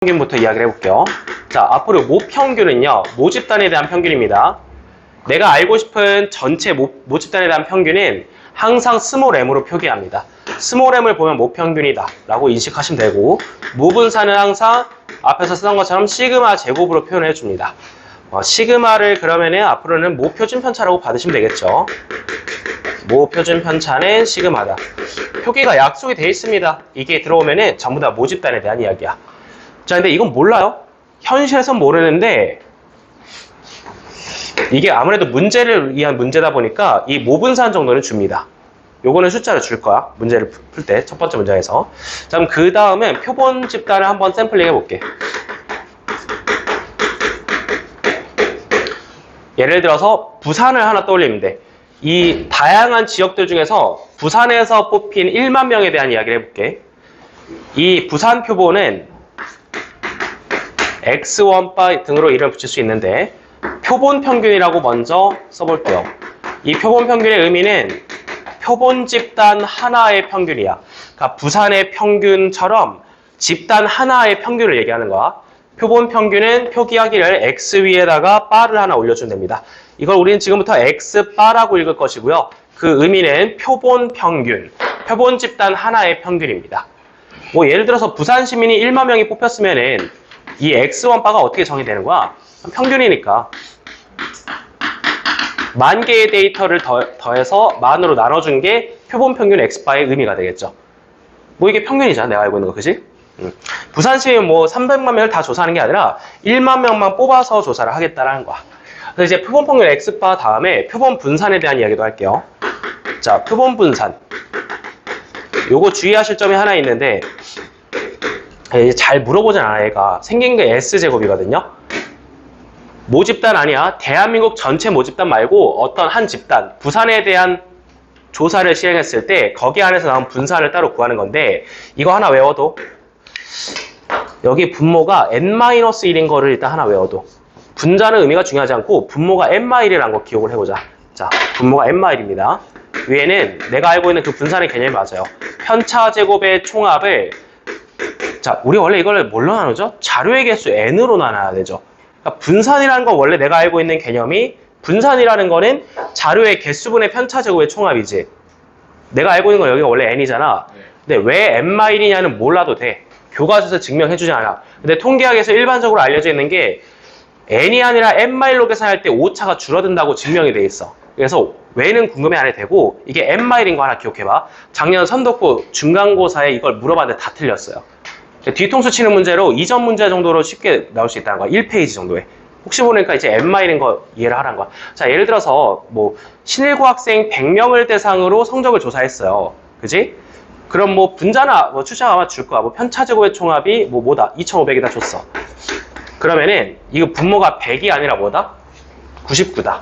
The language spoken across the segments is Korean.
평균부터 이야기를 해볼게요. 자, 앞으로 모평균은요, 모집단에 대한 평균입니다. 내가 알고 싶은 전체 모집단에 대한 평균은 항상 스몰 m으로 표기합니다. 스몰 m을 보면 모평균이다 라고 인식하시면 되고, 모분사는 항상 앞에서 쓰던 것처럼 시그마 제곱으로 표현해 줍니다. 시그마를 그러면은 앞으로는 모표준 편차라고 받으시면 되겠죠. 모표준 편차는 시그마다. 표기가 약속이 되어 있습니다. 이게 들어오면은 전부 다 모집단에 대한 이야기야. 자, 근데 이건 몰라요. 현실에선 모르는데 이게 아무래도 문제를 위한 문제다 보니까 이 모분산 정도는 줍니다. 요거는 숫자를 줄 거야. 문제를 풀 때 첫 번째 문장에서. 자, 그럼 그 다음에 표본 집단을 한번 샘플링 해볼게. 예를 들어서 부산을 하나 떠올리면 돼. 이 다양한 지역들 중에서 부산에서 뽑힌 1만 명에 대한 이야기를 해볼게. 이 부산 표본은 X1바 등으로 이름을 붙일 수 있는데 표본 평균이라고 먼저 써볼게요. 이 표본 평균의 의미는 표본 집단 하나의 평균이야. 그러니까 부산의 평균처럼 집단 하나의 평균을 얘기하는 거야. 표본 평균은 표기하기를 X 위에다가 바를 하나 올려주면 됩니다. 이걸 우리는 지금부터 X 바라고 읽을 것이고요. 그 의미는 표본 평균, 표본 집단 하나의 평균입니다. 뭐 예를 들어서 부산 시민이 1만 명이 뽑혔으면은 이 X1 바가 어떻게 정의되는 거야? 평균이니까. 만 개의 데이터를 더해서 만으로 나눠준 게 표본 평균 X바의 의미가 되겠죠. 뭐 이게 평균이잖아. 내가 알고 있는 거, 그지? 부산 시민 뭐 300만 명을 다 조사하는 게 아니라 1만 명만 뽑아서 조사를 하겠다라는 거야. 그래서 이제 표본 평균 X바 다음에 표본 분산에 대한 이야기도 할게요. 자, 표본 분산. 요거 주의하실 점이 하나 있는데 잘 물어보진 않아. 얘가 생긴 게 S제곱이거든요. 모집단 아니야. 대한민국 전체 모집단 말고 어떤 한 집단, 부산에 대한 조사를 시행했을 때 거기 안에서 나온 분산을 따로 구하는 건데 이거 하나 외워도. 여기 분모가 n-1인 거를 일단 하나 외워도. 분자는 의미가 중요하지 않고 분모가 n-1이라는 거 기억을 해보자. 자, 분모가 n-1입니다. 위에는 내가 알고 있는 그 분산의 개념이 맞아요. 편차 제곱의 총합을, 자, 우리 원래 이걸 뭘로 나누죠? 자료의 개수 n으로 나눠야 되죠. 그러니까 분산이라는 건 원래 내가 알고 있는 개념이, 분산이라는 거는 자료의 개수분의 편차 제곱의 총합이지. 내가 알고 있는 건 여기가 원래 n이잖아. 근데 왜 n-1이냐는 몰라도 돼. 교과서에서 증명해주지 않아. 근데 통계학에서 일반적으로 알려져 있는 게 n이 아니라 n-로 계산할 때 오차가 줄어든다고 증명이 돼 있어. 그래서 왜는 궁금해 안 해도 되고, 이게 n-인 거 하나 기억해봐. 작년 선덕후 중간고사에 이걸 물어봤는데 다 틀렸어요. 뒤통수 치는 문제로 이전 문제 정도로 쉽게 나올 수 있다는 거야. 1페이지 정도에. 혹시 모르니까 이제 n-인 거 이해를 하라는 거야. 자, 예를 들어서 뭐 신일고 학생 100명을 대상으로 성적을 조사했어요. 그지? 그럼 뭐 분자나 뭐 추정 아마 줄 거야. 뭐 편차 제곱의 총합이 뭐다? 2500이다 줬어. 그러면은 이거 분모가 100이 아니라 뭐다? 99다.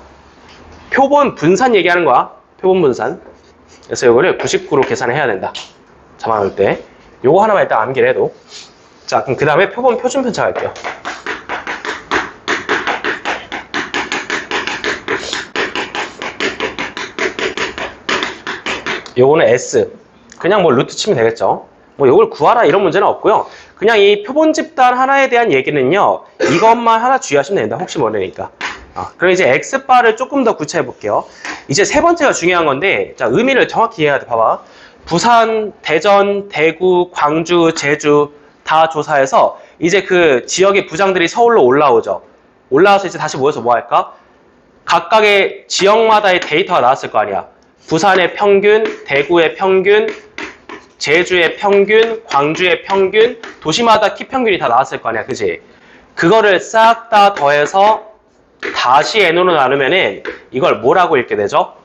표본 분산 얘기하는 거야. 표본 분산. 그래서 이거를 99로 계산을 해야 된다. 잡아놓을 때. 요거 하나만 일단 암기를 해도. 자, 그럼 그 다음에 표본 표준 편차 갈게요. 요거는 S. 그냥 뭐 루트 치면 되겠죠. 뭐 요걸 구하라 이런 문제는 없고요. 그냥 이 표본 집단 하나에 대한 얘기는요, 이것만 하나 주의하시면 됩니다. 혹시 모르니까. 그럼 이제 X바를 조금 더 구체해 볼게요. 이제 세 번째가 중요한 건데, 자, 의미를 정확히 이해해야 돼. 봐봐. 부산, 대전, 대구, 광주, 제주 다 조사해서 이제 그 지역의 부장들이 서울로 올라오죠. 올라와서 이제 다시 모여서 뭐 할까? 각각의 지역마다의 데이터가 나왔을 거 아니야. 부산의 평균, 대구의 평균, 제주의 평균, 광주의 평균, 도시마다 키 평균이 다 나왔을 거 아니야. 그지? 그거를 싹 다 더해서 다시 n으로 나누면은 이걸 뭐라고 읽게 되죠?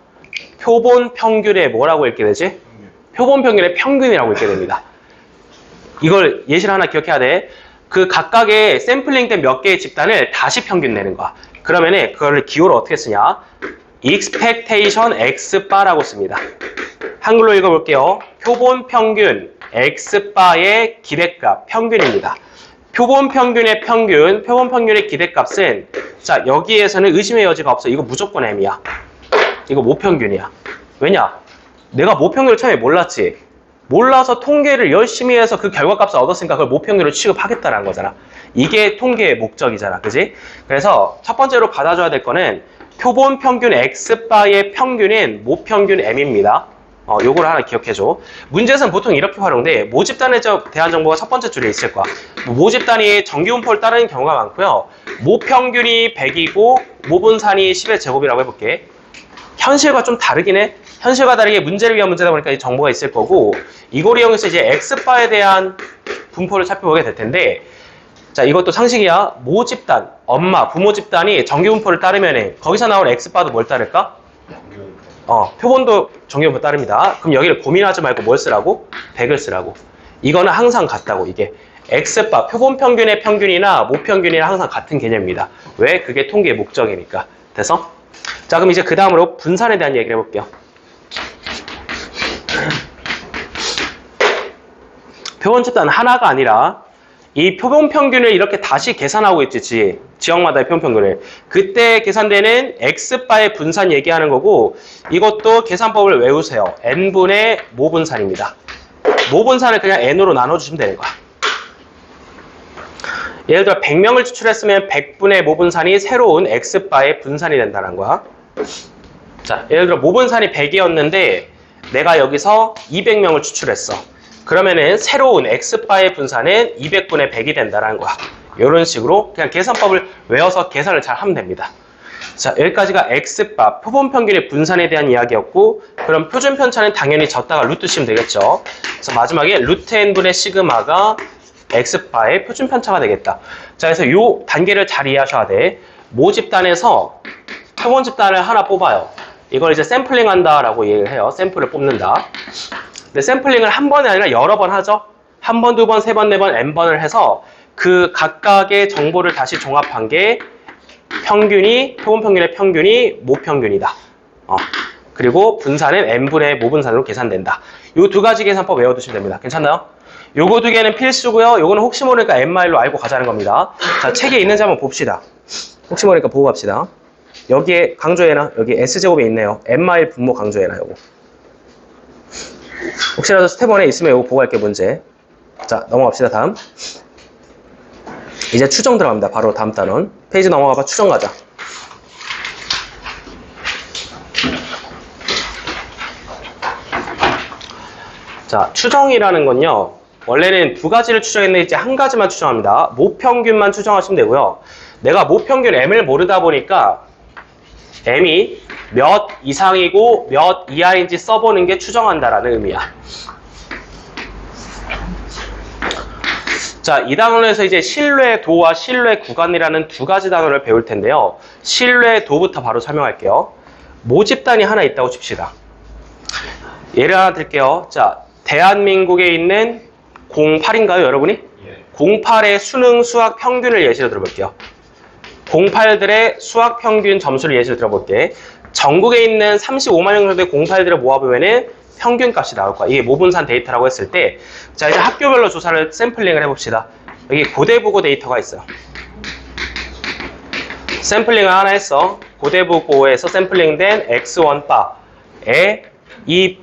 표본 평균의 뭐라고 읽게 되지? 표본 평균의 평균이라고 읽게 됩니다. 이걸 예시를 하나 기억해야 돼. 그 각각의 샘플링된 몇 개의 집단을 다시 평균 내는 거야. 그러면은 그거를 기호로 어떻게 쓰냐? expectation x바라고 씁니다. 한글로 읽어볼게요. 표본 평균 x바의 기대값 평균입니다. 표본 평균의 평균, 표본 평균의 기대값은, 자, 여기에서는 의심의 여지가 없어. 이거 무조건 m이야. 이거 모평균이야. 왜냐? 내가 모평균을 처음에 몰랐지. 몰라서 통계를 열심히 해서 그 결과값을 얻었으니까 그걸 모평균으로 취급하겠다는 거잖아. 이게 통계의 목적이잖아. 그지? 그래서 첫 번째로 받아줘야 될 거는 표본 평균 X바의 평균인 모평균 M입니다. 요거를 하나 기억해줘. 문제에서는 보통 이렇게 활용돼. 모집단에 대한 정보가 첫 번째 줄에 있을 거야. 모집단이 정기분포를 따르는 경우가 많고요. 모평균이 100이고 모분산이 10의 제곱이라고 해볼게. 현실과 좀 다르긴 해. 현실과 다르게 문제를 위한 문제다 보니까 이 정보가 있을 거고, 이걸 이용해서 이제 X바에 대한 분포를 살펴보게 될 텐데, 자, 이것도 상식이야. 모집단, 엄마, 부모 집단이 정기분포를 따르면 거기서 나온 X바도 뭘 따를까? 표본도 정기분포 따릅니다. 그럼 여기를 고민하지 말고 뭘 쓰라고? 100을 쓰라고. 이거는 항상 같다고, 이게. X바, 표본 평균의 평균이나 모평균이랑 항상 같은 개념입니다. 왜? 그게 통계의 목적이니까. 돼서? 자, 그럼 이제 그 다음으로 분산에 대한 얘기를 해볼게요. 표본 집단 하나가 아니라 이 표본 평균을 이렇게 다시 계산하고 있지, 지역마다의 표본 평균을. 그때 계산되는 X바의 분산 얘기하는 거고, 이것도 계산법을 외우세요. N분의 모분산입니다. 모분산을 그냥 N으로 나눠주시면 되는 거야. 예를 들어 100명을 추출했으면 100분의 모분산이 새로운 X바의 분산이 된다는 거야. 자, 예를 들어 모분산이 100이었는데 내가 여기서 200명을 추출했어. 그러면은 새로운 X바의 분산은 200분의 100이 된다는 거야. 이런 식으로 그냥 계산법을 외워서 계산을 잘 하면 됩니다. 자, 여기까지가 X바, 표본 평균의 분산에 대한 이야기였고, 그럼 표준 편차는 당연히 졌다가 루트 씌면 되겠죠. 그래서 마지막에 루트 n분의 시그마가 X바의 표준 편차가 되겠다. 자, 그래서 이 단계를 잘 이해하셔야 돼. 모집단에서 표본 집단을 하나 뽑아요. 이걸 이제 샘플링 한다라고 얘기를 해요. 샘플을 뽑는다. 근데 샘플링을 한 번이 아니라 여러 번 하죠. 한 번, 두 번, 세 번, 네 번, n번을 해서 그 각각의 정보를 다시 종합한 게 평균이, 표본 평균의 평균이 모평균이다. 그리고 분산은 n분의 모분산으로 계산된다. 이 두 가지 계산법 외워두시면 됩니다. 괜찮나요? 요거 두 개는 필수고요. 요거는 혹시 모르니까 n마일로 알고 가자는 겁니다. 자, 책에 있는지 한번 봅시다. 혹시 모르니까 보고 갑시다. 여기에 강조해놔. 여기 S제곱에 있네요. n마일 분모 강조해놔, 요거. 혹시라도 스텝 1에 있으면 요거 보고 갈게요, 문제. 자, 넘어갑시다, 다음. 이제 추정 들어갑니다. 바로 다음 단원. 페이지 넘어가봐, 추정 가자. 자, 추정이라는 건요, 원래는 두 가지를 추정했는데 이제 한 가지만 추정합니다. 모평균만 추정하시면 되고요. 내가 모평균 M을 모르다 보니까 M이 몇 이상이고 몇 이하인지 써보는 게 추정한다라는 의미야. 자, 이 단원에서 이제 신뢰도와 신뢰구간이라는 두 가지 단어를 배울 텐데요. 신뢰도부터 바로 설명할게요. 모집단이 하나 있다고 칩시다. 예를 하나 들게요. 자, 대한민국에 있는 08인가요, 여러분이? 08의 수능 수학 평균을 예시로 들어볼게요. 08들의 수학 평균 점수를 예시로 들어볼게. 전국에 있는 35만 명 정도의 08들을 모아보면은 평균값이 나올 거야. 이게 모분산 데이터라고 했을 때, 자, 이제 학교별로 조사를 샘플링을 해봅시다. 여기 고대부고 데이터가 있어요. 샘플링을 하나 했어. 고대부고에서 샘플링된 X1바에 이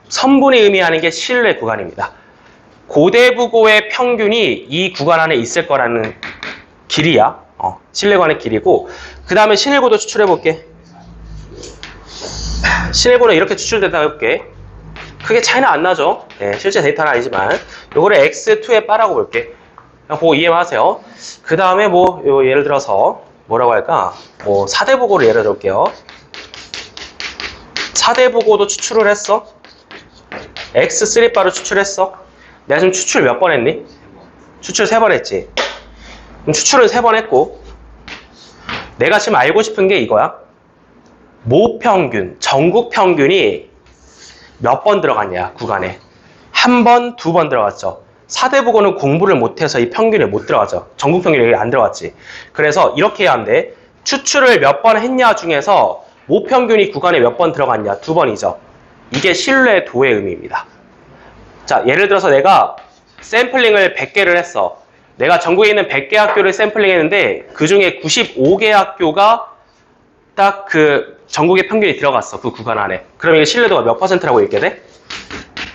선분이 의미하는 게 신뢰 구간입니다. 고대부고의 평균이 이 구간 안에 있을 거라는 길이야. 신뢰구간의 길이고, 그 다음에 신일고도 추출해볼게. 신일고는 이렇게 추출됐다고 해볼게. 크게 차이는 안 나죠. 네, 실제 데이터는 아니지만 요거를 X2에 빠라고 볼게. 그냥 보고 이해만 하세요. 그 다음에 뭐 예를 들어서 뭐라고 할까? 뭐 4대보고를 예를 들어볼게요. 4대보고도 추출을 했어. X3바로 추출했어. 내가 지금 추출 몇 번 했니? 추출 3번 했지. 그럼 추출을 3번 했고, 내가 지금 알고 싶은 게 이거야. 모평균, 전국 평균이 몇 번 들어갔냐, 구간에. 한 번, 두 번 들어갔죠. 4대보고는 공부를 못해서 이 평균에 못 들어가죠. 전국 평균이 여기 안 들어갔지. 그래서 이렇게 해야 하는데, 추출을 몇 번 했냐 중에서 모평균이 구간에 몇 번 들어갔냐, 2번이죠. 이게 신뢰도의 의미입니다. 자, 예를 들어서 내가 샘플링을 100개를 했어. 내가 전국에 있는 100개 학교를 샘플링 했는데 그 중에 95개 학교가 딱 그 전국의 평균이 들어갔어. 그 구간 안에. 그럼 이게 신뢰도가 몇 %라고 읽게 돼?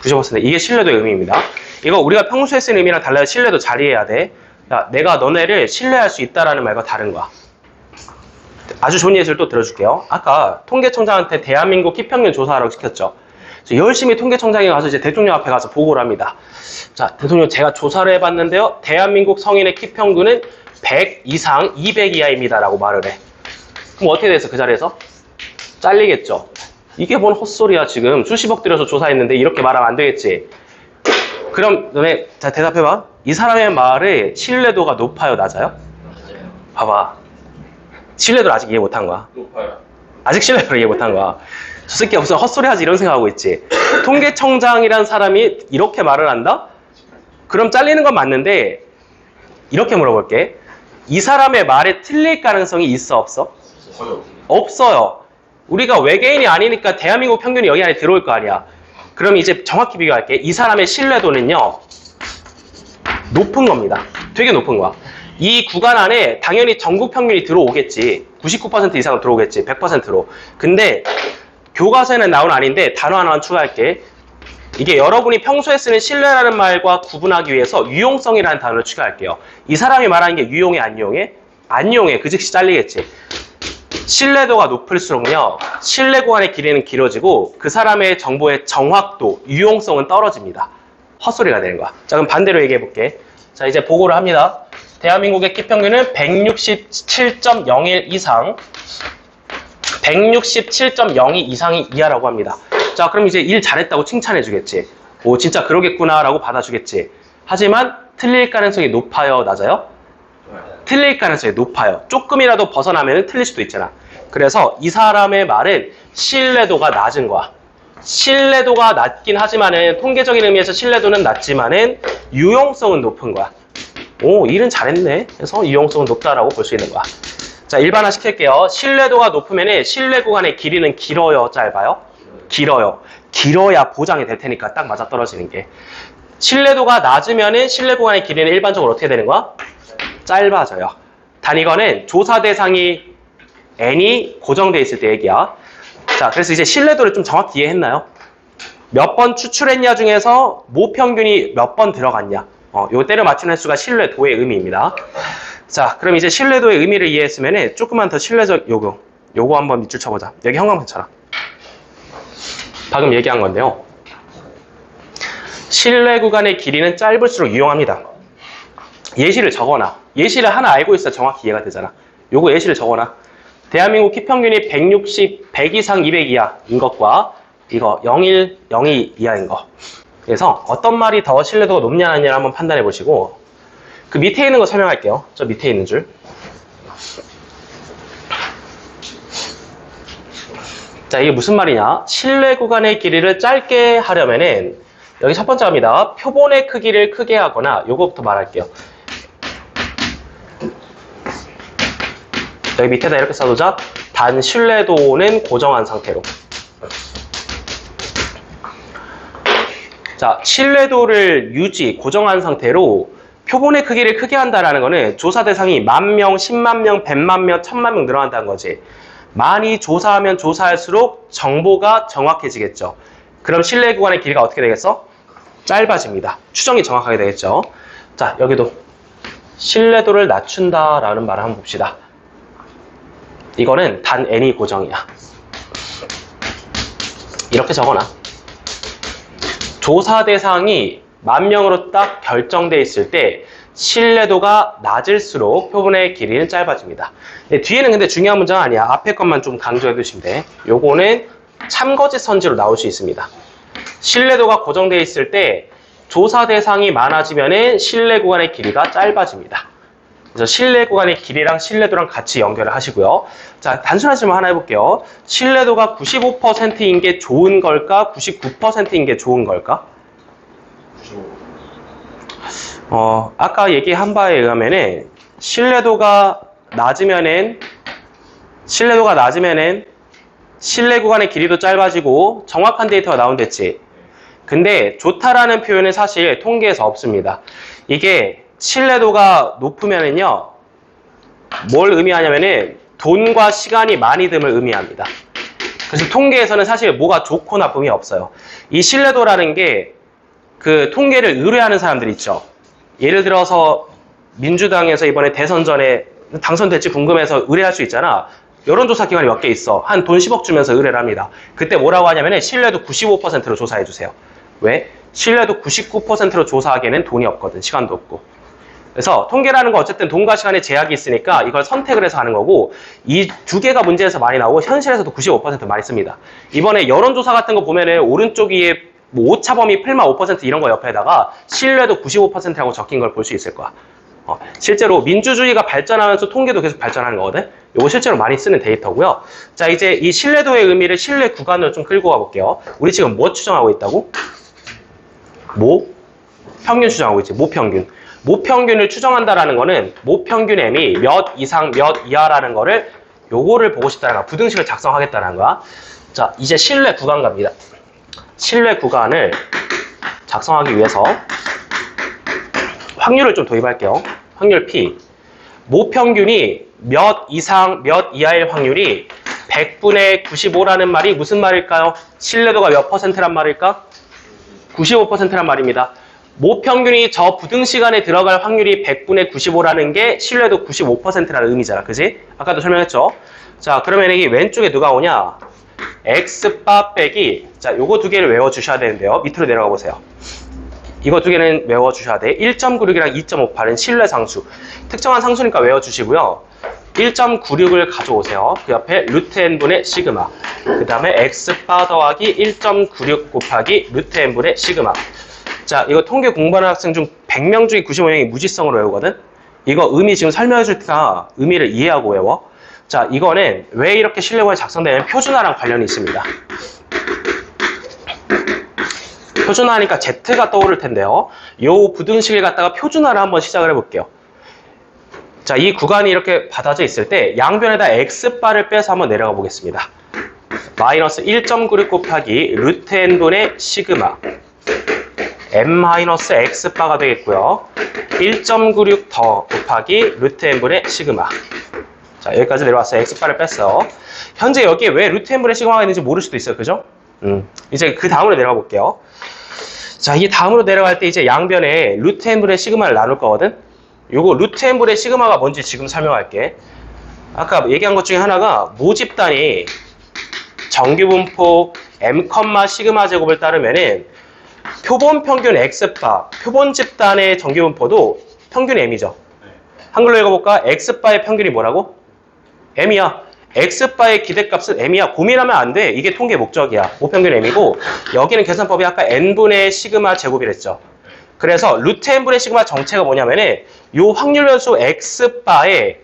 90% 이게 신뢰도의 의미입니다. 이거 우리가 평소에 쓰는 의미랑 달라요. 신뢰도 잘 이해해야 돼. 야, 내가 너네를 신뢰할 수 있다라는 말과 다른 거야. 아주 좋은 예시를 또 들어줄게요. 아까 통계청장한테 대한민국 키평균 조사하라고 시켰죠. 열심히 통계청장에 가서 이제 대통령 앞에 가서 보고를 합니다. 자, 대통령 제가 조사를 해봤는데요. 대한민국 성인의 키평균은 100 이상 200 이하입니다라고 말을 해. 그럼 어떻게 돼서 그 자리에서? 잘리겠죠. 이게 뭔 헛소리야 지금. 수십억 들여서 조사했는데 이렇게 말하면 안 되겠지. 그럼 너네 자 대답해봐. 이 사람의 말의 신뢰도가 높아요, 낮아요? 맞아요. 봐봐. 신뢰도를 아직 이해 못한 거야. 높아요. 아직 신뢰도를 이해 못한 거야. 저 새끼 무슨 헛소리 하지 이런 생각하고 있지. 통계청장이란 사람이 이렇게 말을 한다? 그럼 잘리는 건 맞는데 이렇게 물어볼게. 이 사람의 말에 틀릴 가능성이 있어 없어? 없어요. 우리가 외계인이 아니니까 대한민국 평균이 여기 안에 들어올 거 아니야. 그럼 이제 정확히 비교할게. 이 사람의 신뢰도는요. 높은 겁니다. 되게 높은 거야. 이 구간 안에 당연히 전국 평균이 들어오겠지. 99% 이상은 들어오겠지. 100%로. 근데 교과서에는 나온 아닌데 단어 하나만 추가할게. 이게 여러분이 평소에 쓰는 신뢰라는 말과 구분하기 위해서 유용성이라는 단어를 추가할게요. 이 사람이 말하는 게 유용해 안 유용해? 안 유용해. 그 즉시 잘리겠지. 신뢰도가 높을수록요. 신뢰 구간의 길이는 길어지고 그 사람의 정보의 정확도, 유용성은 떨어집니다. 헛소리가 되는 거야. 자, 그럼 반대로 얘기해 볼게. 자, 이제 보고를 합니다. 대한민국의 키평균은 167.01 이상, 167.02 이상이 이하라고 합니다. 자, 그럼 이제 일 잘했다고 칭찬해 주겠지. 오, 진짜 그러겠구나 라고 받아주겠지. 하지만 틀릴 가능성이 높아요, 낮아요? 틀릴 가능성이 높아요. 조금이라도 벗어나면 틀릴 수도 있잖아. 그래서 이 사람의 말은 신뢰도가 낮은 거야. 신뢰도가 낮긴 하지만은 통계적인 의미에서 신뢰도는 낮지만은 유용성은 높은 거야. 오, 일은 잘했네. 그래서 유용성은 높다라고 볼 수 있는 거야. 자, 일반화 시킬게요. 신뢰도가 높으면은 신뢰 구간의 길이는 길어요, 짧아요? 길어요. 길어야 보장이 될 테니까 딱 맞아 떨어지는 게. 신뢰도가 낮으면은 신뢰 구간의 길이는 일반적으로 어떻게 되는 거야? 짧아져요. 단 이거는 조사 대상이 n이 고정되어 있을 때 얘기야. 자, 그래서 이제 신뢰도를 좀 정확히 이해했나요? 몇 번 추출했냐 중에서 모평균이 몇 번 들어갔냐. 요 때려 맞추는 횟수가 신뢰도의 의미입니다. 자, 그럼 이제 신뢰도의 의미를 이해했으면 조금만 더 신뢰적 요거 한번 밑줄 쳐보자. 여기 형광펜 쳐라. 방금 얘기한 건데요. 신뢰 구간의 길이는 짧을수록 유용합니다. 예시를 적어놔. 예시를 하나 알고 있어야 정확히 이해가 되잖아. 요거 예시를 적어놔. 대한민국 키평균이 100 이상 200 이하인 것과 이거 01, 02 이하인 거. 그래서 어떤 말이 더 신뢰도가 높냐 아니냐 한번 판단해 보시고 그 밑에 있는 거 설명할게요. 저 밑에 있는 줄. 자, 이게 무슨 말이냐? 신뢰 구간의 길이를 짧게 하려면은 여기 첫 번째 갑니다. 표본의 크기를 크게 하거나 요거부터 말할게요. 여기 밑에다 이렇게 써두자. 단 신뢰도는 고정한 상태로. 자, 신뢰도를 고정한 상태로 표본의 크기를 크게 한다라는 거는 조사 대상이 10,000명, 10만 명, 100만 명, 1000만 명 늘어난다는 거지. 많이 조사하면 조사할수록 정보가 정확해지겠죠. 그럼 신뢰 구간의 길이가 어떻게 되겠어? 짧아집니다. 추정이 정확하게 되겠죠. 자, 여기도 신뢰도를 낮춘다라는 말을 한번 봅시다. 이거는 단 n이 고정이야. 이렇게 적어놔. 조사 대상이 10,000명으로 딱 결정돼 있을 때 신뢰도가 낮을수록 표본의 길이는 짧아집니다. 네, 뒤에는 근데 중요한 문제가 아니야. 앞에 것만 좀 강조해 두시면 돼. 요거는 참거짓 선지로 나올 수 있습니다. 신뢰도가 고정돼 있을 때 조사 대상이 많아지면은 신뢰 구간의 길이가 짧아집니다. 그래서 신뢰 구간의 길이랑 신뢰도랑 같이 연결을 하시고요. 자, 단순한 질문 하나 해볼게요. 신뢰도가 95%인 게 좋은 걸까? 99%인 게 좋은 걸까? 아까 얘기한 바에 의하면은 신뢰도가 낮으면은 신뢰 구간의 길이도 짧아지고 정확한 데이터가 나온댔지. 근데 좋다라는 표현은 사실 통계에서 없습니다. 이게 신뢰도가 높으면은요, 뭘 의미하냐면은 돈과 시간이 많이 듦을 의미합니다. 그래서 통계에서는 사실 뭐가 좋고 나쁨이 없어요. 이 신뢰도라는 게 그 통계를 의뢰하는 사람들 있죠. 예를 들어서 민주당에서 이번에 대선 전에 당선될지 궁금해서 의뢰할 수 있잖아. 여론조사 기관이 몇 개 있어. 한 돈 10억 주면서 의뢰를 합니다. 그때 뭐라고 하냐면 신뢰도 95%로 조사해주세요. 왜? 신뢰도 99%로 조사하기에는 돈이 없거든. 시간도 없고. 그래서 통계라는 건 어쨌든 돈과 시간에 제약이 있으니까 이걸 선택을 해서 하는 거고, 이 두 개가 문제에서 많이 나오고 현실에서도 95% 많이 씁니다. 이번에 여론조사 같은 거 보면은 오른쪽 위에 뭐 오차범위 풀마 5% 이런 거 옆에다가 신뢰도 95%라고 적힌 걸 볼 수 있을 거야. 실제로 민주주의가 발전하면서 통계도 계속 발전하는 거거든. 이거 실제로 많이 쓰는 데이터고요. 자, 이제 이 신뢰도의 의미를 신뢰 구간으로 좀 끌고 가볼게요. 우리 지금 뭐 추정하고 있다고? 평균 추정하고 있지. 모평균. 모평균을 추정한다라는 거는 모평균 m이 몇 이상 몇 이하라는 거를 요거를 보고 싶다는 거야. 부등식을 작성하겠다는 거야. 자, 이제 신뢰 구간 갑니다. 신뢰 구간을 작성하기 위해서 확률을 좀 도입할게요. 확률 P. 모평균이 몇 이상 몇 이하일 확률이 100분의 95라는 말이 무슨 말일까요? 신뢰도가 몇 %란 말일까? 95%란 말입니다. 모평균이 저 부등식안에 들어갈 확률이 100분의 95라는 게 신뢰도 95%라는 의미잖아. 그지? 아까도 설명했죠? 자, 그러면 여기 왼쪽에 누가 오냐? X바 빼기, 자, 요거 두 개를 외워주셔야 되는데요. 밑으로 내려가 보세요. 이거 두 개는 외워주셔야 돼. 1.96이랑 2.58은 신뢰상수. 특정한 상수니까 외워주시고요. 1.96을 가져오세요. 그 옆에 루트 n분의 시그마. 그 다음에 X바 더하기 1.96 곱하기 루트 n분의 시그마. 자, 이거 통계 공부하는 학생 중 100명 중에 95명이 무지성으로 외우거든? 이거 의미 지금 설명해 줄 테니까 의미를 이해하고 외워. 자, 이거는 왜 이렇게 신뢰도가 작성되냐면 표준화랑 관련이 있습니다. 표준화하니까 Z가 떠오를 텐데요. 요 부등식을 갖다가 표준화를 한번 시작을 해볼게요. 자, 이 구간이 이렇게 받아져 있을 때 양변에다 X바를 빼서 한번 내려가 보겠습니다. 마이너스 1.96 곱하기 루트 n분의 시그마 m-x바가 되겠고요. 1.96 더 곱하기 루트 n분의 시그마. 자, 여기까지 내려왔어요. X바를 뺐어요. 현재 여기에 왜 루트 n분의 시그마가 있는지 모를 수도 있어요. 그죠? 이제 그 다음으로 내려가 볼게요. 자, 이 다음으로 내려갈 때 이제 양변에 루트 n분의 시그마를 나눌 거거든? 요거 루트 n분의 시그마가 뭔지 지금 설명할게. 아까 얘기한 것 중에 하나가 모집단이 정규분포 m, 시그마 제곱을 따르면은 표본 평균 X바, 표본 집단의 정규분포도 평균 m이죠. 한글로 읽어볼까? X바의 평균이 뭐라고? m이야. X바의 기대값은 m이야. 고민하면 안 돼. 이게 통계 목적이야. 모평균 m이고, 여기는 계산법이 아까 n분의 시그마 제곱이랬죠. 그래서 루트 n분의 시그마 정체가 뭐냐면은 요 확률 변수 X바의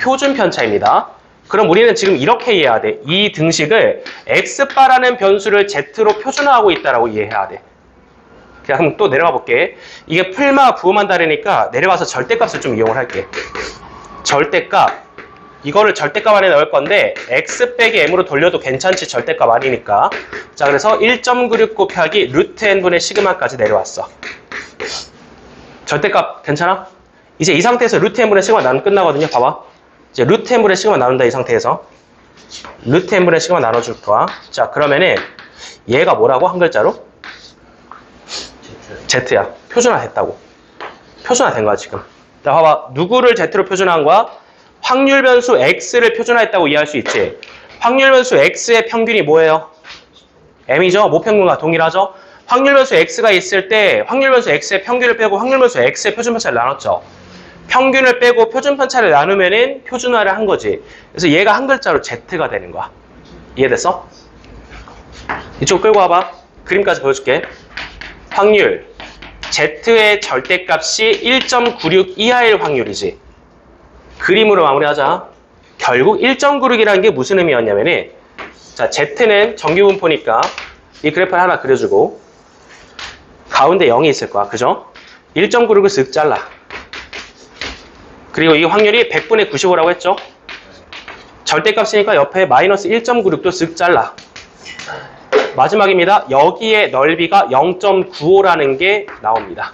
표준 편차입니다. 그럼 우리는 지금 이렇게 이해해야 돼. 이 등식을 X바라는 변수를 Z로 표준화하고 있다라고 이해해야 돼. 그냥 또 내려가 볼게. 이게 풀마 부호만 다르니까 내려가서 절대값을 좀 이용을 할게. 절대값. 이거를 절대값 안에 넣을 건데 x 빼기 m으로 돌려도 괜찮지, 절대값 아니니까. 자, 그래서 1.96 곱하기 루트 n분의 시그마까지 내려왔어. 절대값 괜찮아? 이제 이 상태에서 루트 n분의 시그마 나누면 끝나거든요. 봐봐. 이제 루트 n분의 시그마 나눈다. 이 상태에서 루트 n분의 시그마 나눠줄 거야. 자, 그러면은 얘가 뭐라고? 한 글자로? Z야. 표준화 됐다고. 표준화 된 거야 지금. 자, 봐봐. 누구를 Z로 표준화한 거야? 확률 변수 X를 표준화했다고 이해할 수 있지. 확률 변수 X의 평균이 뭐예요? M이죠. 모평균과 동일하죠. 확률 변수 X가 있을 때 확률 변수 X의 평균을 빼고 확률 변수 X의 표준 편차를 나눴죠. 평균을 빼고 표준 편차를 나누면은 표준화를 한 거지. 그래서 얘가 한 글자로 Z가 되는 거야. 이해됐어? 이쪽 끌고 와봐. 그림까지 보여줄게. 확률 Z의 절대값이 1.96 이하일 확률이지. 그림으로 마무리하자. 결국 1.96이라는 게 무슨 의미였냐면은, 자, Z는 정규분포니까 이 그래프를 하나 그려주고 가운데 0이 있을 거야. 그죠? 1.96을 쓱 잘라. 그리고 이 확률이 100분의 95라고 했죠? 절대값이니까 옆에 마이너스 1.96도 쓱 잘라. 마지막입니다. 여기에 넓이가 0.95라는 게 나옵니다.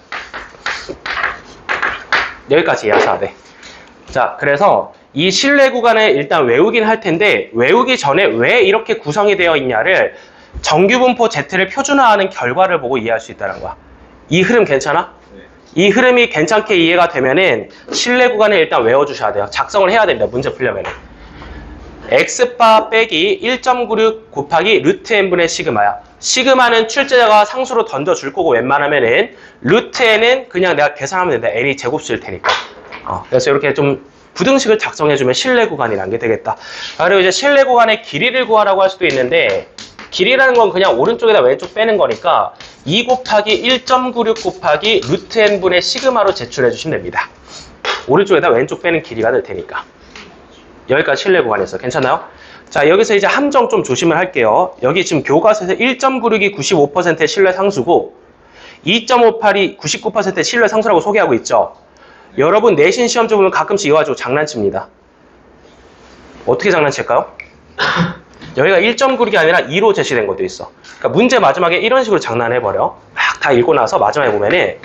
여기까지 이해하셔야 돼. 자, 그래서 이 신뢰 구간을 일단 외우긴 할 텐데 외우기 전에 왜 이렇게 구성이 되어 있냐를 정규분포 Z를 표준화하는 결과를 보고 이해할 수 있다는 거야. 이 흐름 괜찮아? 이 흐름이 괜찮게 이해가 되면은 신뢰 구간을 일단 외워주셔야 돼요. 작성을 해야 됩니다. 문제 풀려면은. X바 빼기 1.96 곱하기 루트 n분의 시그마야. 시그마는 출제자가 상수로 던져줄 거고 웬만하면은 루트 n은 그냥 내가 계산하면 된다. n이 제곱수일 테니까. 그래서 이렇게 좀 부등식을 작성해주면 신뢰 구간이라는 게 되겠다. 그리고 이제 신뢰 구간의 길이를 구하라고 할 수도 있는데 길이라는 건 그냥 오른쪽에다 왼쪽 빼는 거니까 2 곱하기 1.96 곱하기 루트 n분의 시그마로 제출해 주시면 됩니다. 오른쪽에다 왼쪽 빼는 길이가 될 테니까. 여기까지 신뢰 구간이었어. 괜찮나요? 자, 여기서 이제 함정 좀 조심을 할게요. 여기 지금 교과서에서 1.96이 95%의 신뢰 상수고 2.58이 99%의 신뢰 상수라고 소개하고 있죠. 여러분 내신 시험지 보면 가끔씩 이거 가지고 장난칩니다. 어떻게 장난칠까요? 여기가 1.96이 아니라 2로 제시된 것도 있어. 그러니까 문제 마지막에 이런 식으로 장난해버려. 막 다 읽고 나서 마지막에 보면은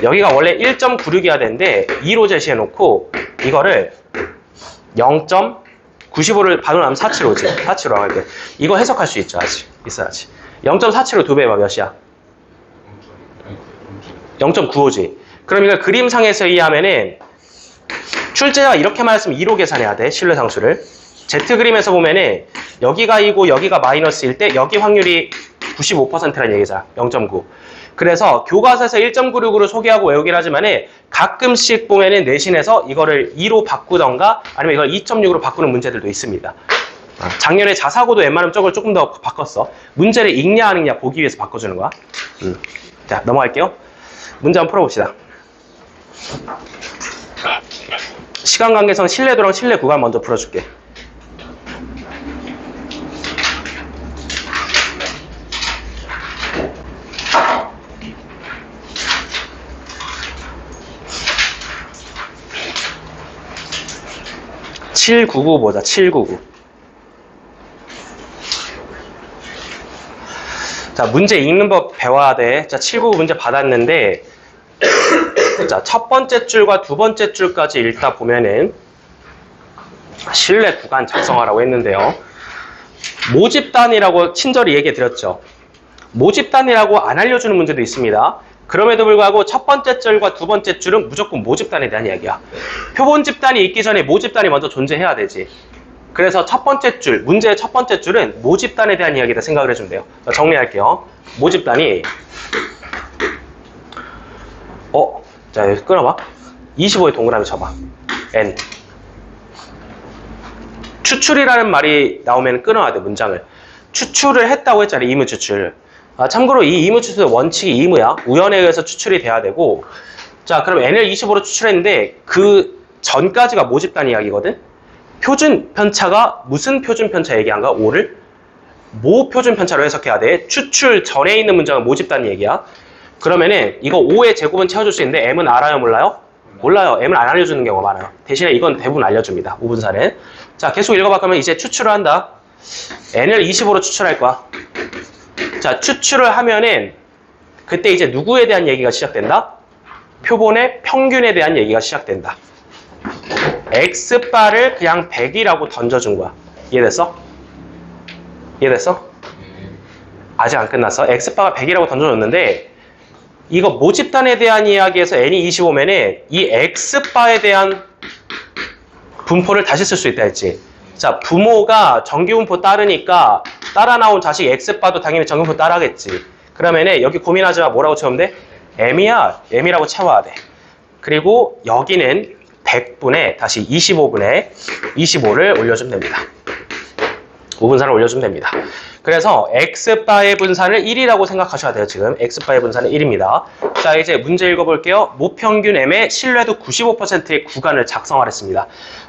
여기가 원래 1.96이어야 되는데 2로 제시해놓고 이거를 0.95를 받으면 475지. 475라고 할게. 이거 해석할 수 있죠. 아직 있어야지. 0.475 2배 해봐. 몇이야? 0.95지. 그럼 이거 그림상에서 이해하면은 출제자가 이렇게 말했으면 2로 계산해야 돼. 신뢰 상수를. Z 그림에서 보면은 여기가 2고 여기가 마이너스일 때 여기 확률이 95%라는 얘기잖아. 0.9. 그래서 교과서에서 1.96으로 소개하고 외우긴 하지만은 가끔씩 보면은 내신에서 이거를 2로 바꾸던가 아니면 이걸 2.6으로 바꾸는 문제들도 있습니다. 작년에 자사고도 웬만하면 저걸 조금 더 바꿨어. 문제를 읽냐 안 읽냐 보기 위해서 바꿔주는 거야. 자, 넘어갈게요. 문제 한번 풀어봅시다. 시간 관계성 신뢰도랑 신뢰 구간 먼저 풀어줄게. (799) 보자. 799. 자, 문제 읽는 법 배워야 돼. 자, 799 문제 받았는데 자, 첫 번째 줄과 두 번째 줄까지 읽다 보면은 신뢰 구간 작성하라고 했는데요. 모집단이라고 친절히 얘기해 드렸죠. 모집단이라고 안 알려주는 문제도 있습니다. 그럼에도 불구하고 첫 번째 줄과 두 번째 줄은 무조건 모집단에 대한 이야기야. 표본 집단이 있기 전에 모집단이 먼저 존재해야 되지. 그래서 첫 번째 줄, 문제의 첫 번째 줄은 모집단에 대한 이야기다 생각을 해주면 돼요. 정리할게요. 모집단이 자, 여기 끊어봐. 25에 동그라미 쳐봐. N. 추출이라는 말이 나오면 끊어야 돼, 문장을. 추출을 했다고 했잖아, 이무 추출. 참고로 이 이무 추출의 원칙이 이무야. 우연에 의해서 추출이 돼야 되고. 자, 그럼 N을 25로 추출했는데 그 전까지가 모집단 이야기거든? 표준 편차가 무슨 표준 편차 얘기한가? 5를? 모 표준 편차로 해석해야 돼. 추출 전에 있는 문장은 모집단 얘기야. 그러면은 이거 5의 제곱은 채워줄 수 있는데 M은 알아요? 몰라요? 몰라요. M을 안 알려주는 경우가 많아요. 대신에 이건 대부분 알려줍니다. 5분사는. 자, 계속 읽어봐. 그러면 이제 추출을 한다. N을 25로 추출할 거야. 자, 추출을 하면은 그때 이제 누구에 대한 얘기가 시작된다? 표본의 평균에 대한 얘기가 시작된다. X바를 그냥 100이라고 던져준 거야. 이해됐어? 이해됐어? 아직 안 끝났어. X바가 100이라고 던져줬는데 이거 모집단에 대한 이야기에서 N이 25면은 이 X바에 대한 분포를 다시 쓸 수 있다 했지. 자, 부모가 정규분포 따르니까 따라 나온 자식 X바도 당연히 정규분포 따라하겠지. 그러면은 여기 고민하지 마. 뭐라고 채우면 돼? M이야. M이라고 채워야 돼. 그리고 여기는 100분에 다시 25분에 25를 올려주면 됩니다. 5분산을 올려주면 됩니다. 그래서 X바의 분산을 1이라고 생각하셔야 돼요. 지금 X바의 분산은 1입니다. 자, 이제 문제 읽어볼게요. 모평균 M의 신뢰도 95%의 구간을 작성하랬습니다.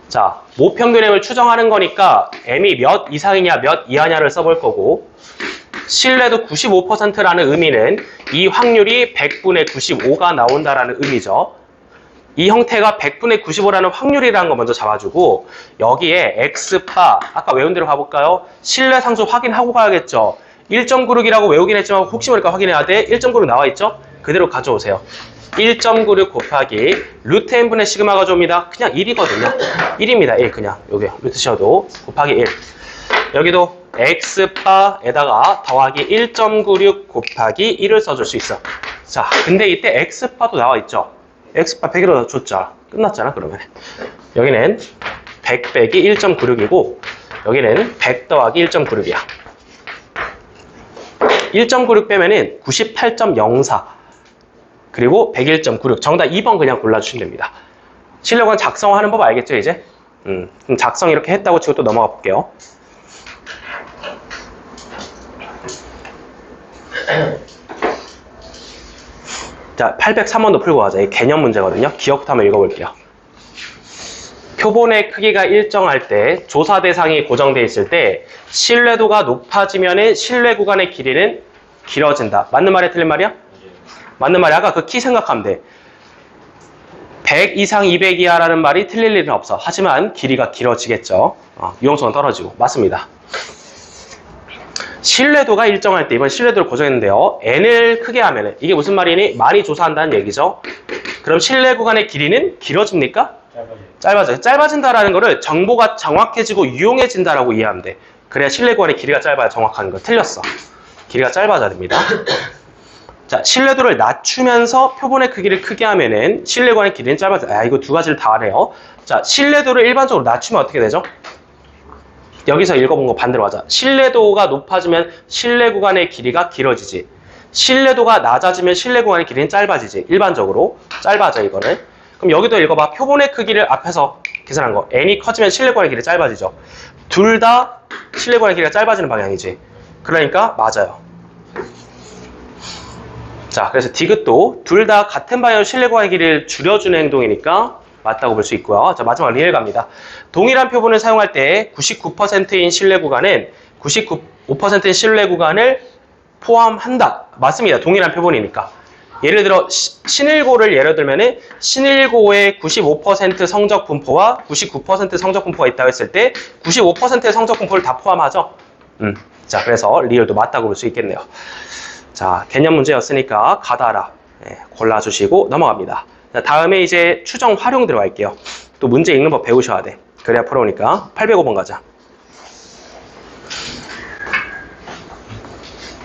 자, 모평균 M을 추정하는 거니까 M이 몇 이상이냐 몇 이하냐를 써볼 거고 신뢰도 95%라는 의미는 이 확률이 100분의 95가 나온다라는 의미죠. 이 형태가 100분의 95라는 확률이라는 거 먼저 잡아주고 여기에 X바, 아까 외운 대로 가볼까요? 신뢰상수 확인하고 가야겠죠. 1.96이라고 외우긴 했지만 혹시 모르니까 확인해야 돼. 1.96 나와 있죠? 그대로 가져오세요. 1.96 곱하기 루트 n분의 시그마가 줍니다. 그냥 1이거든요. 1입니다. 1 그냥 여기 루트 씌워도 곱하기 1. 여기도 x바에다가 더하기 1.96 곱하기 1을 써줄 수 있어. 자, 근데 이때 x바도 나와 있죠. x바 100으로 줬잖아. 끝났잖아 그러면. 여기는 100 빼기 1.96이고 여기는 100 더하기 1.96이야. 1.96 빼면은 98.04 그리고 101.96 정답 2번 그냥 골라주시면 됩니다. 실력은 작성하는 법 알겠죠 이제? 그럼 작성 이렇게 했다고 치고 또 넘어가 볼게요. 자, 803번도 풀고 가자. 이 개념 문제거든요. 기억부터 한번 읽어볼게요. 표본의 크기가 일정할 때 조사 대상이 고정되어 있을 때 신뢰도가 높아지면 신뢰 구간의 길이는 길어진다. 맞는 말이야 틀린 말이야? 맞는 말이야. 아까 그 키 생각하면 돼. 100 이상 200 이하라는 말이 틀릴 일은 없어. 하지만 길이가 길어지겠죠. 유용성은 떨어지고. 맞습니다. 신뢰도가 일정할 때 이번 신뢰도를 고정했는데요. n을 크게 하면은 이게 무슨 말이니? 많이 조사한다는 얘기죠. 그럼 신뢰 구간의 길이는 길어집니까? 짧아져요. 짧아진다라는 거를 정보가 정확해지고 유용해진다라고 이해하면 돼. 그래야 신뢰 구간의 길이가 짧아야 정확한 거. 틀렸어. 길이가 짧아져야 됩니다. 자, 신뢰도를 낮추면서 표본의 크기를 크게 하면은 신뢰 구간의 길이는 짧아져요. 이거 두 가지를 다 하네요. 자, 신뢰도를 일반적으로 낮추면 어떻게 되죠? 여기서 읽어본 거 반대로 하자. 신뢰도가 높아지면 신뢰 구간의 길이가 길어지지. 신뢰도가 낮아지면 신뢰 구간의 길이는 짧아지지. 일반적으로 짧아져 이거는. 그럼 여기도 읽어봐. 표본의 크기를 앞에서 계산한 거. n이 커지면 신뢰 구간의 길이 짧아지죠. 둘 다 신뢰 구간의 길이가 짧아지는 방향이지. 그러니까 맞아요. 자, 그래서 디귿도 둘 다 같은 방향으로 신뢰 구간의 길이를 줄여주는 행동이니까 맞다고 볼 수 있고요. 자, 마지막 리엘 갑니다. 동일한 표본을 사용할 때 99%인 신뢰 구간은 99%인 신뢰 구간을 포함한다. 맞습니다. 동일한 표본이니까. 예를 들어 신일고를 예를 들면은 신일고의 95% 성적 분포와 99% 성적 분포가 있다고 했을 때 95%의 성적 분포를 다 포함하죠. 자, 그래서 리얼도 맞다고 볼 수 있겠네요. 자, 개념 문제였으니까 가다라 골라주시고 넘어갑니다. 자, 다음에 이제 추정 활용 들어갈게요. 또 문제 읽는 법 배우셔야 돼. 그래야 풀어오니까 805번 가자.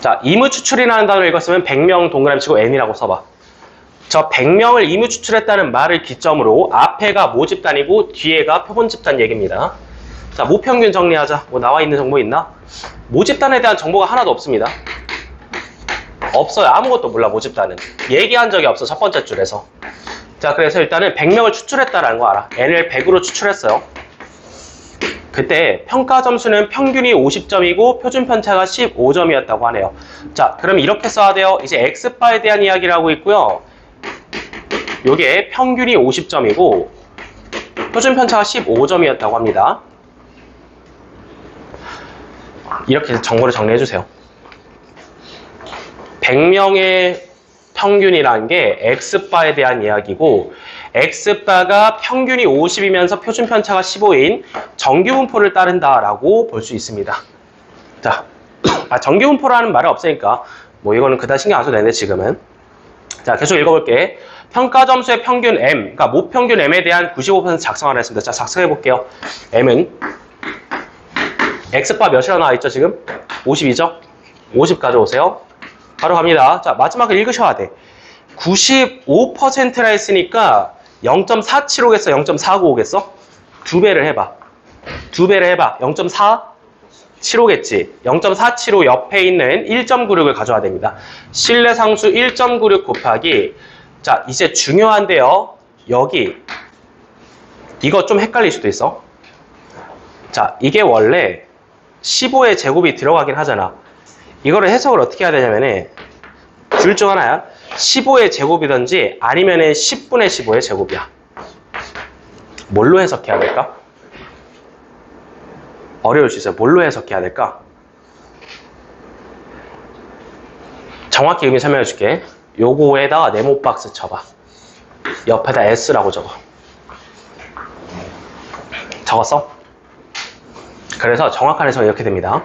자, 이무 추출이라는 단어를 읽었으면 100명 동그라미 치고 n이라고 써봐. 저 100명을 이무 추출했다는 말을 기점으로 앞에가 모집단이고 뒤에가 표본집단 얘기입니다. 자, 모평균 정리하자. 뭐 나와 있는 정보 있나? 모집단에 대한 정보가 하나도 없습니다. 없어요. 아무것도 몰라 모집단은. 얘기한 적이 없어 첫 번째 줄에서. 자, 그래서 일단은 100명을 추출했다라는 거 알아. n을 100으로 추출했어요. 그때 평가 점수는 평균이 50점이고 표준 편차가 15점이었다고 하네요. 자, 그럼 이렇게 써야 돼요. 이제 x바에 대한 이야기를 하고 있고요. 요게 평균이 50점이고 표준 편차가 15점이었다고 합니다. 이렇게 정보를 정리해 주세요. 100명의 평균이라는 게 x바에 대한 이야기고 x바가 평균이 50이면서 표준 편차가 15인 정규 분포를 따른다라고 볼 수 있습니다. 자, 정규 분포라는 말은 없으니까 뭐 이거는 그다지 신경 안 써도 되는데 지금은. 자, 계속 읽어볼게. 평가 점수의 평균 m, 그러니까 모평균 m에 대한 95% 작성하라 했습니다. 자, 작성해 볼게요. m은 x바 몇이라고 나와 있죠 지금? 52죠? 50 가져오세요. 바로 갑니다. 자, 마지막을 읽으셔야 돼. 95%라 했으니까 0.475겠어? 0.495겠어? 두 배를 해봐. 0.475겠지? 0.475 옆에 있는 1.96을 가져와야 됩니다. 신뢰상수 1.96 곱하기, 자, 이제 중요한데요. 여기 이거 좀 헷갈릴 수도 있어. 자, 이게 원래 15의 제곱이 들어가긴 하잖아. 이거를 해석을 어떻게 해야 되냐면은 둘 중 하나야. 15의 제곱이든지 아니면은 10분의 15의 제곱이야. 뭘로 해석해야 될까? 어려울 수 있어요. 뭘로 해석해야 될까? 정확히 의미 설명해 줄게. 요거에다가 네모박스 쳐봐. 옆에다 S라고 적어. 적었어? 그래서 정확한 해석은 이렇게 됩니다.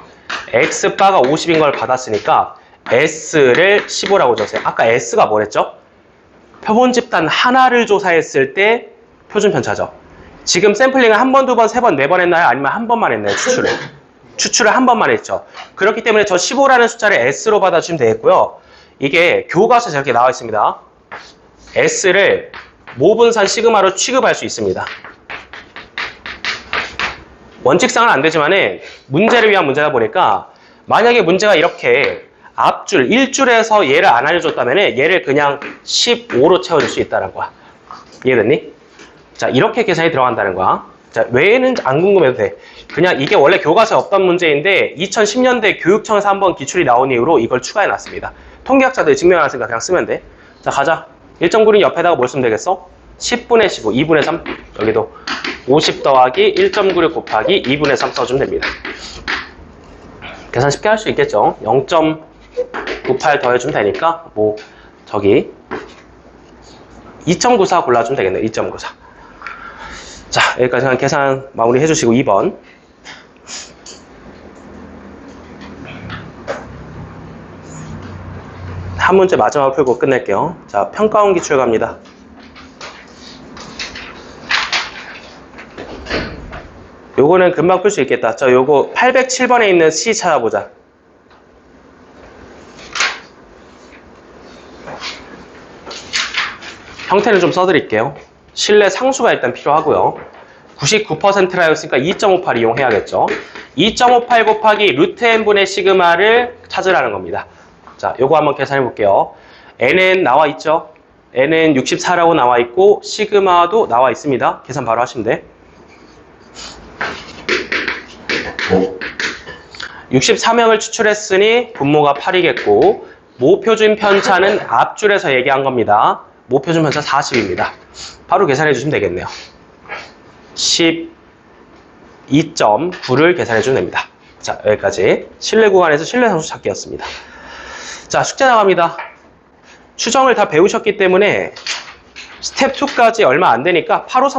X바가 50인 걸 받았으니까 S를 15라고 적으세요. 아까 S가 뭐랬죠? 표본 집단 하나를 조사했을 때 표준 편차죠. 지금 샘플링을 한 번, 두 번, 세 번, 네 번 했나요? 아니면 한 번만 했나요? 추출을. 추출을 한 번만 했죠. 그렇기 때문에 저 15라는 숫자를 S로 받아주시면 되겠고요. 이게 교과서에 이렇게 나와 있습니다. S를 모분산 시그마로 취급할 수 있습니다. 원칙상은 안 되지만은 문제를 위한 문제다 보니까 만약에 문제가 이렇게 앞줄, 1줄에서 얘를 안 알려줬다면 얘를 그냥 15로 채워줄 수 있다는 거야. 이해됐니? 자, 이렇게 계산이 들어간다는 거야. 자, 외에는 안 궁금해도 돼. 그냥 이게 원래 교과서에 없던 문제인데 2010년대 교육청에서 한번 기출이 나온 이후로 이걸 추가해놨습니다. 통계학자들이 증명해놨으니까 그냥 쓰면 돼. 자, 가자. 1.9는 옆에다가 뭘 쓰면 되겠어? 10분의 15, 2분의 3. 여기도 50 더하기 1.96 곱하기 2분의 3 써주면 됩니다. 계산 쉽게 할 수 있겠죠? 0.98 더해주면 되니까 뭐 저기 2.94 골라주면 되겠네요. 2.94. 자, 여기까지 한 계산 마무리 해주시고 2번. 한 문제 마지막 풀고 끝낼게요. 자, 평가원 기출 갑니다. 요거는 금방 풀 수 있겠다. 자, 요거 807번에 있는 C 찾아보자. 형태를 좀 써드릴게요. 실내 상수가 일단 필요하고요. 99%라 했으니까 2.58 이용해야겠죠. 2.58 곱하기 루트 n분의 시그마를 찾으라는 겁니다. 자, 요거 한번 계산해 볼게요. n은 나와 있죠. n은 64라고 나와 있고 시그마도 나와 있습니다. 계산 바로 하시면 돼. 63명을 추출했으니 분모가 8이겠고 모표준 편차는 앞줄에서 얘기한 겁니다. 모표준 편차 40입니다. 바로 계산해 주시면 되겠네요. 12.9를 계산해 주면 됩니다. 자, 여기까지 실내 구간에서 실내 상수 찾기였습니다. 자, 숙제 나갑니다. 추정을 다 배우셨기 때문에 스텝 2까지 얼마 안 되니까 853